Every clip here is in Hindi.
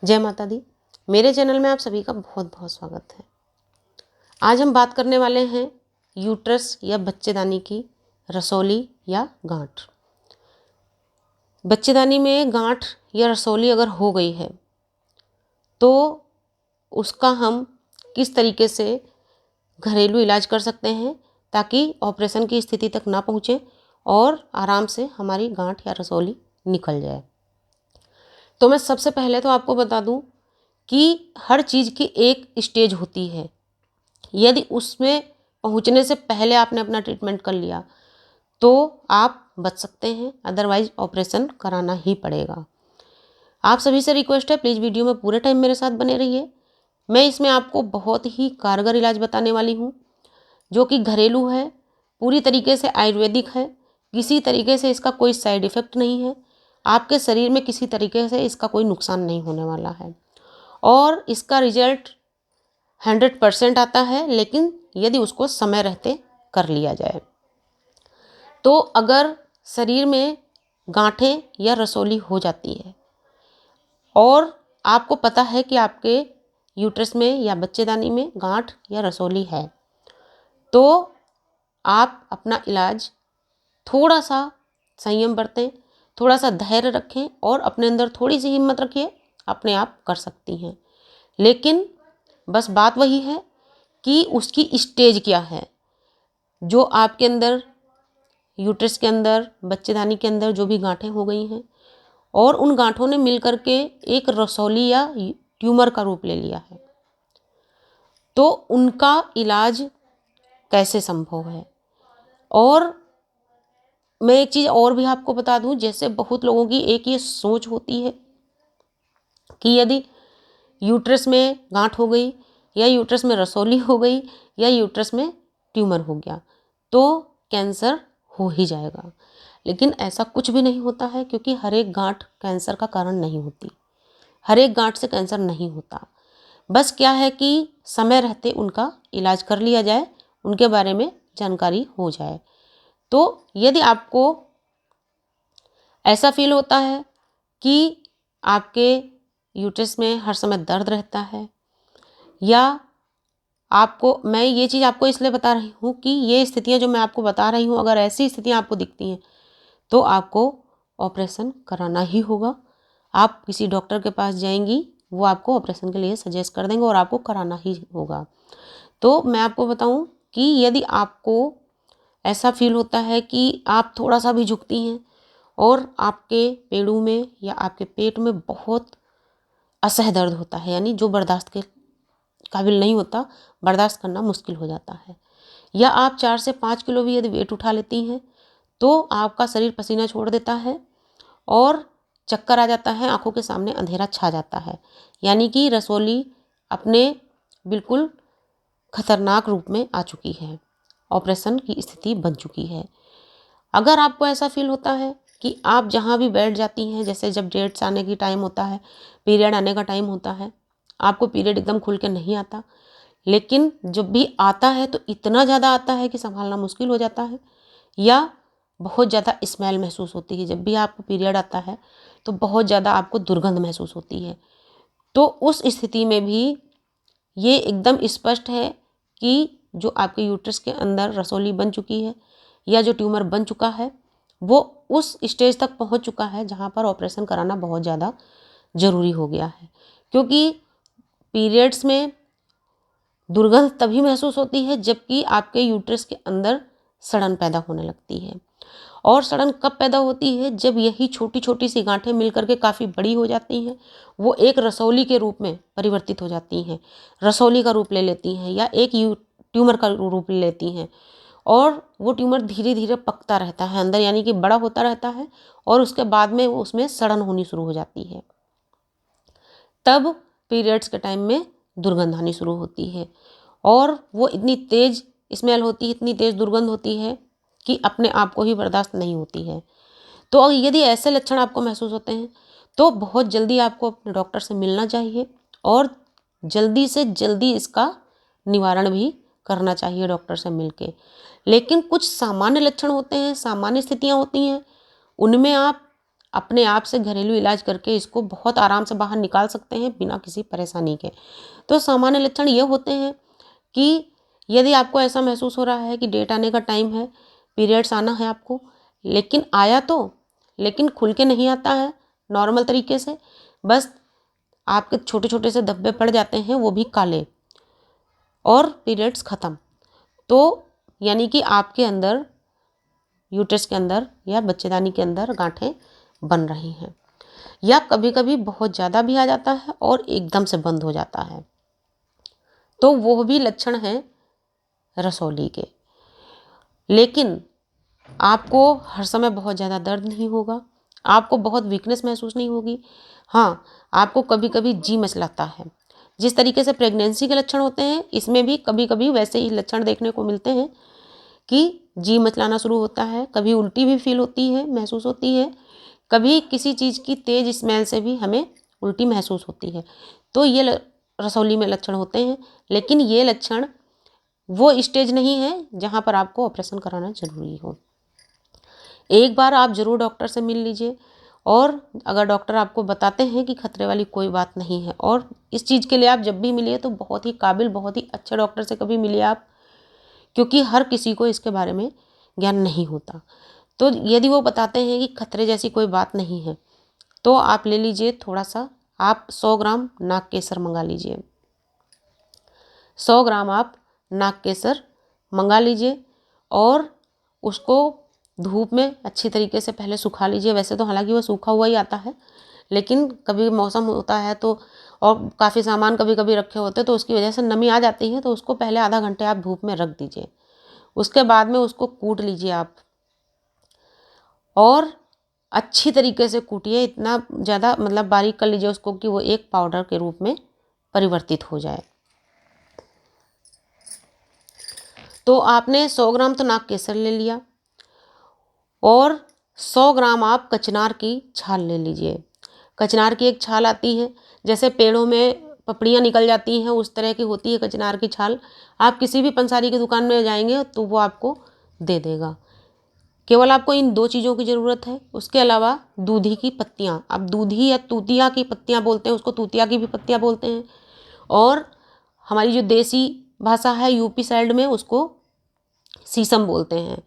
जय माता दी। मेरे चैनल में आप सभी का बहुत बहुत स्वागत है। आज हम बात करने वाले हैं यूट्रस या बच्चेदानी की रसौली या गांठ। बच्चेदानी में गांठ या रसौली अगर हो गई है तो उसका हम किस तरीके से घरेलू इलाज कर सकते हैं ताकि ऑपरेशन की स्थिति तक ना पहुँचे और आराम से हमारी गांठ या रसौली निकल जाए। तो मैं सबसे पहले तो आपको बता दूं कि हर चीज़ की एक स्टेज होती है। यदि उसमें पहुंचने से पहले आपने अपना ट्रीटमेंट कर लिया तो आप बच सकते हैं, अदरवाइज ऑपरेशन कराना ही पड़ेगा। आप सभी से रिक्वेस्ट है, प्लीज़ वीडियो में पूरे टाइम मेरे साथ बने रहिए। मैं इसमें आपको बहुत ही कारगर इलाज बताने वाली हूँ जो कि घरेलू है, पूरी तरीके से आयुर्वेदिक है, किसी तरीके से इसका कोई साइड इफ़ेक्ट नहीं है, आपके शरीर में किसी तरीके से इसका कोई नुकसान नहीं होने वाला है और इसका रिजल्ट 100% आता है, लेकिन यदि उसको समय रहते कर लिया जाए। तो अगर शरीर में गांठें या रसौली हो जाती है और आपको पता है कि आपके यूट्रस में या बच्चेदानी में गांठ या रसौली है, तो आप अपना इलाज थोड़ा सा संयम बरतें, थोड़ा सा धैर्य रखें और अपने अंदर थोड़ी सी हिम्मत रखिए, अपने आप कर सकती हैं। लेकिन बस बात वही है कि उसकी स्टेज क्या है। जो आपके अंदर यूट्रस के अंदर, बच्चेदानी के अंदर जो भी गांठें हो गई हैं और उन गांठों ने मिलकर के एक रसौली या ट्यूमर का रूप ले लिया है, तो उनका इलाज कैसे संभव है। और मैं एक चीज़ और भी आपको बता दूं, जैसे बहुत लोगों की एक ये सोच होती है कि यदि यूट्रस में गांठ हो गई या यूट्रस में रसौली हो गई या यूट्रस में ट्यूमर हो गया तो कैंसर हो ही जाएगा। लेकिन ऐसा कुछ भी नहीं होता है, क्योंकि हर एक गांठ कैंसर का कारण नहीं होती, हर एक गांठ से कैंसर नहीं होता। बस क्या है कि समय रहते उनका इलाज कर लिया जाए, उनके बारे में जानकारी हो जाए। तो यदि आपको ऐसा फील होता है कि आपके यूट्रस में हर समय दर्द रहता है, या आपको, मैं ये चीज़ आपको इसलिए बता रही हूँ कि ये स्थितियाँ जो मैं आपको बता रही हूँ, अगर ऐसी स्थितियाँ आपको दिखती हैं तो आपको ऑपरेशन कराना ही होगा। आप किसी डॉक्टर के पास जाएंगी, वो आपको ऑपरेशन के लिए सजेस्ट कर देंगे और आपको कराना ही होगा। तो मैं आपको बताऊं कि यदि आपको ऐसा फील होता है कि आप थोड़ा सा भी झुकती हैं और आपके पेड़ों में या आपके पेट में बहुत असह दर्द होता है, यानी जो बर्दाश्त के काबिल नहीं होता, बर्दाश्त करना मुश्किल हो जाता है, या आप 4 से 5 किलो भी यदि वेट उठा लेती हैं तो आपका शरीर पसीना छोड़ देता है और चक्कर आ जाता है, आंखों के सामने अंधेरा छा जाता है, यानी कि रसौली अपने बिल्कुल खतरनाक रूप में आ चुकी है, ऑपरेशन की स्थिति बन चुकी है। अगर आपको ऐसा फील होता है कि आप जहाँ भी बैठ जाती हैं, जैसे जब डेट्स आने की टाइम होता है, पीरियड आने का टाइम होता है, आपको पीरियड एकदम खुल के नहीं आता, लेकिन जब भी आता है तो इतना ज़्यादा आता है कि संभालना मुश्किल हो जाता है, या बहुत ज़्यादा स्मेल महसूस होती है, जब भी आपको पीरियड आता है तो बहुत ज़्यादा आपको दुर्गंध महसूस होती है, तो उस स्थिति में भी ये एकदम स्पष्ट है कि जो आपके यूट्रस के अंदर रसौली बन चुकी है या जो ट्यूमर बन चुका है वो उस स्टेज तक पहुंच चुका है जहां पर ऑपरेशन कराना बहुत ज़्यादा ज़रूरी हो गया है। क्योंकि पीरियड्स में दुर्गंध तभी महसूस होती है जबकि आपके यूट्रस के अंदर सड़न पैदा होने लगती है। और सड़न कब पैदा होती है? जब यही छोटी छोटी सी गांठें मिलकर के काफ़ी बड़ी हो जाती हैं, वो एक रसौली के रूप में परिवर्तित हो जाती हैं, रसौली का रूप ले लेती हैं या एक ट्यूमर का रूप ले लेती हैं, और वो ट्यूमर धीरे धीरे पकता रहता है अंदर, यानी कि बड़ा होता रहता है और उसके बाद में वो उसमें सड़न होनी शुरू हो जाती है। तब पीरियड्स के टाइम में दुर्गंध आनी शुरू होती है और वो इतनी तेज़ स्मेल होती है, इतनी तेज़ दुर्गंध होती है कि अपने आप को ही बर्दाश्त नहीं होती है। तो यदि ऐसे लक्षण आपको महसूस होते हैं तो बहुत जल्दी आपको अपने डॉक्टर से मिलना चाहिए और जल्दी से जल्दी इसका निवारण भी करना चाहिए डॉक्टर से मिलके। लेकिन कुछ सामान्य लक्षण होते हैं, सामान्य स्थितियाँ होती हैं, उनमें आप अपने आप से घरेलू इलाज करके इसको बहुत आराम से बाहर निकाल सकते हैं बिना किसी परेशानी के। तो सामान्य लक्षण ये होते हैं कि यदि आपको ऐसा महसूस हो रहा है कि डेट आने का टाइम है, पीरियड्स आना है आपको, लेकिन आया तो, लेकिन खुल के नहीं आता है नॉर्मल तरीके से, बस आपके छोटे छोटे से धब्बे पड़ जाते हैं, वो भी काले, और पीरियड्स ख़त्म, तो यानी कि आपके अंदर, यूट्रस के अंदर या बच्चेदानी के अंदर गांठें बन रही हैं। या कभी कभी बहुत ज़्यादा भी आ जाता है और एकदम से बंद हो जाता है, तो वो भी लक्षण हैं रसौली के। लेकिन आपको हर समय बहुत ज़्यादा दर्द नहीं होगा, आपको बहुत वीकनेस महसूस नहीं होगी। हाँ, आपको कभी कभी जी मचलाता है। जिस तरीके से प्रेगनेंसी के लक्षण होते हैं, इसमें भी कभी कभी वैसे ही लक्षण देखने को मिलते हैं कि जी मचलाना शुरू होता है, कभी उल्टी भी फील होती है, महसूस होती है, कभी किसी चीज़ की तेज़ स्मेल से भी हमें उल्टी महसूस होती है। तो ये रसौली में लक्षण होते हैं, लेकिन ये लक्षण वो स्टेज नहीं है जहाँ पर आपको ऑपरेशन कराना ज़रूरी हो। एक बार आप ज़रूर डॉक्टर से मिल लीजिए, और अगर डॉक्टर आपको बताते हैं कि खतरे वाली कोई बात नहीं है, और इस चीज़ के लिए आप जब भी मिलिए तो बहुत ही काबिल, बहुत ही अच्छे डॉक्टर से कभी मिलिए आप, क्योंकि हर किसी को इसके बारे में ज्ञान नहीं होता। तो यदि वो बताते हैं कि खतरे जैसी कोई बात नहीं है, तो आप ले लीजिए थोड़ा सा, आप 100 ग्राम नाग केसर मंगा लीजिए। 100 ग्राम आप नाग केसर मंगा लीजिए और उसको धूप में अच्छी तरीके से पहले सुखा लीजिए। वैसे तो हालांकि वो सूखा हुआ ही आता है, लेकिन कभी मौसम होता है तो, और काफ़ी सामान कभी कभी रखे होते हैं तो उसकी वजह से नमी आ जाती है, तो उसको पहले आधा घंटे आप धूप में रख दीजिए। उसके बाद में उसको कूट लीजिए आप, और अच्छी तरीके से कूटिए, इतना ज़्यादा मतलब बारीक कर लीजिए उसको कि वो एक पाउडर के रूप में परिवर्तित हो जाए। तो आपने 100 ग्राम तो नाग केसर ले लिया, और 100 ग्राम आप कचनार की छाल ले लीजिए। कचनार की एक छाल आती है, जैसे पेड़ों में पपड़ियाँ निकल जाती हैं उस तरह की होती है कचनार की छाल। आप किसी भी पंसारी की दुकान में जाएंगे तो वो आपको दे देगा। केवल आपको इन 2 चीज़ों की ज़रूरत है। उसके अलावा दूधी की पत्तियाँ, अब दूधी या तूतिया की पत्तियाँ बोलते हैं उसको, तूतिया की भी पत्तियाँ बोलते हैं, और हमारी जो देसी भाषा है यूपी साइड में उसको शीशम बोलते हैं।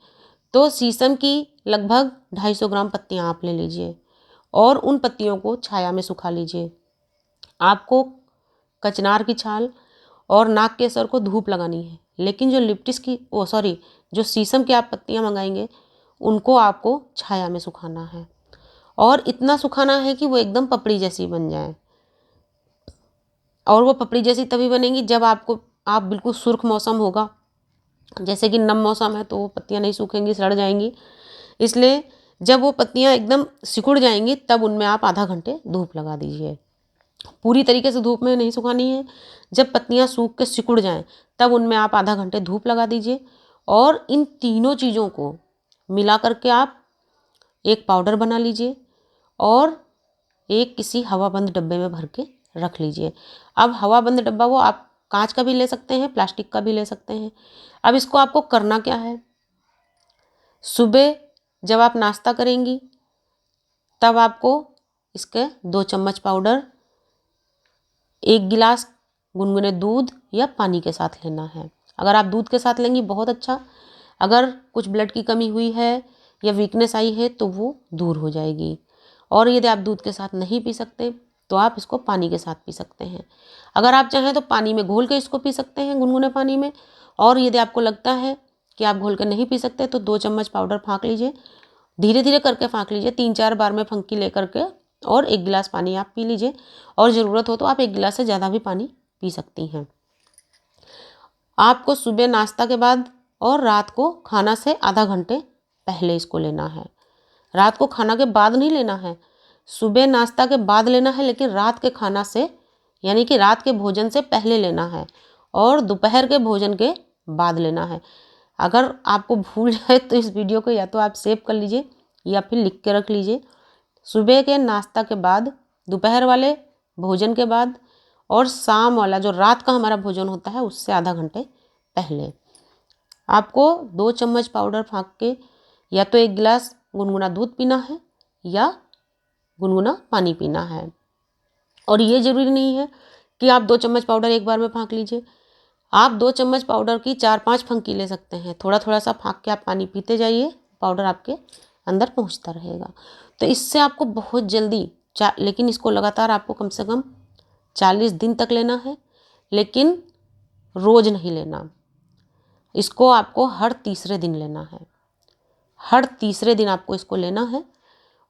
तो शीशम की लगभग 250 ग्राम पत्तियाँ आप ले लीजिए, और उन पत्तियों को छाया में सुखा लीजिए। आपको कचनार की छाल और नाग केसर को धूप लगानी है, लेकिन जो लिप्टिस की जो शीशम की आप पत्तियाँ मंगाएंगे उनको आपको छाया में सुखाना है, और इतना सुखाना है कि वो एकदम पपड़ी जैसी बन जाए। और वो पपड़ी जैसी तभी बनेगी जब आप बिल्कुल सुर्ख मौसम होगा, जैसे कि नम मौसम है तो वो पत्तियाँ नहीं सूखेंगी, सड़ जाएंगी। इसलिए जब वो पत्तियाँ एकदम सिकुड़ जाएंगी तब उनमें आप आधा घंटे धूप लगा दीजिए। पूरी तरीके से धूप में नहीं सुखानी है, जब पत्तियाँ सूख के सिकुड़ जाएं तब उनमें आप आधा घंटे धूप लगा दीजिए। और इन तीनों चीज़ों को मिला करके आप एक पाउडर बना लीजिए, और एक किसी हवाबंद डब्बे में भर के रख लीजिए। अब हवाबंद डब्बा वो आप कांच का भी ले सकते हैं, प्लास्टिक का भी ले सकते हैं। अब इसको आपको करना क्या है, सुबह जब आप नाश्ता करेंगी तब आपको इसके 2 चम्मच पाउडर 1 गिलास गुनगुने दूध या पानी के साथ लेना है। अगर आप दूध के साथ लेंगी बहुत अच्छा, अगर कुछ ब्लड की कमी हुई है या वीकनेस आई है तो वो दूर हो जाएगी। और यदि आप दूध के साथ नहीं पी सकते तो आप इसको पानी के साथ पी सकते हैं। अगर आप चाहें तो पानी में घोल के इसको पी सकते हैं, गुनगुने पानी में। और यदि आपको लगता है कि आप घोल के नहीं पी सकते तो 2 चम्मच पाउडर फाँक लीजिए, धीरे धीरे करके फाँक लीजिए, 3-4 बार में फंकी ले करके, और 1 गिलास पानी आप पी लीजिए। और ज़रूरत हो तो आप 1 गिलास से ज़्यादा भी पानी पी सकती हैं। आपको सुबह नाश्ता के बाद और रात को खाना से आधा घंटे पहले इसको लेना है। रात को खाना के बाद नहीं लेना है, सुबह नाश्ता के बाद लेना है, लेकिन रात के खाना से, यानी कि रात के भोजन से पहले लेना है, और दोपहर के भोजन के बाद लेना है। अगर आपको भूल जाए तो इस वीडियो को या तो आप सेव कर लीजिए या फिर लिख के रख लीजिए। सुबह के नाश्ता के बाद, दोपहर वाले भोजन के बाद, और शाम वाला जो रात का हमारा भोजन होता है उससे आधा घंटे पहले आपको 2 चम्मच पाउडर फाँक के या तो 1 गिलास गुनगुना दूध पीना है, या गुनगुना पानी पीना है। और ये ज़रूरी नहीं है कि आप 2 चम्मच पाउडर एक बार में फाँक लीजिए। आप 2 चम्मच पाउडर की 4-5 फंकी ले सकते हैं। थोड़ा-थोड़ा सा फाँक के आप पानी पीते जाइए, पाउडर आपके अंदर पहुँचता रहेगा। तो इससे आपको बहुत जल्दी लेकिन इसको लगातार आपको कम से कम 40 दिन तक लेना है, लेकिन रोज़ नहीं लेना। इसको आपको हर तीसरे दिन लेना है। हर तीसरे दिन आपको इसको लेना है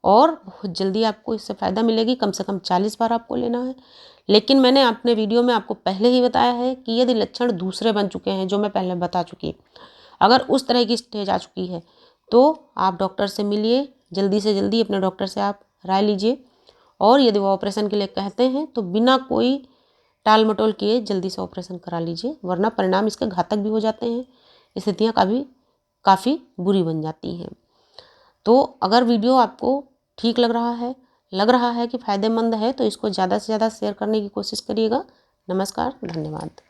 और बहुत जल्दी आपको इससे फ़ायदा मिलेगी। कम से कम 40 बार आपको लेना है। लेकिन मैंने अपने वीडियो में आपको पहले ही बताया है कि यदि लक्षण दूसरे बन चुके हैं, जो मैं पहले बता चुकी, अगर उस तरह की स्टेज आ चुकी है तो आप डॉक्टर से मिलिए, जल्दी से जल्दी अपने डॉक्टर से आप राय लीजिए। और यदि वो ऑपरेशन के लिए कहते हैं तो बिना कोई टाल मटोल किए जल्दी से ऑपरेशन करा लीजिए, वरना परिणाम इसके घातक भी हो जाते हैं। स्थितियाँ काफ़ी बुरी बन जाती हैं। तो अगर वीडियो आपको ठीक लग रहा है कि फ़ायदेमंद है, तो इसको ज़्यादा से ज़्यादा शेयर करने की कोशिश करिएगा। नमस्कार, धन्यवाद।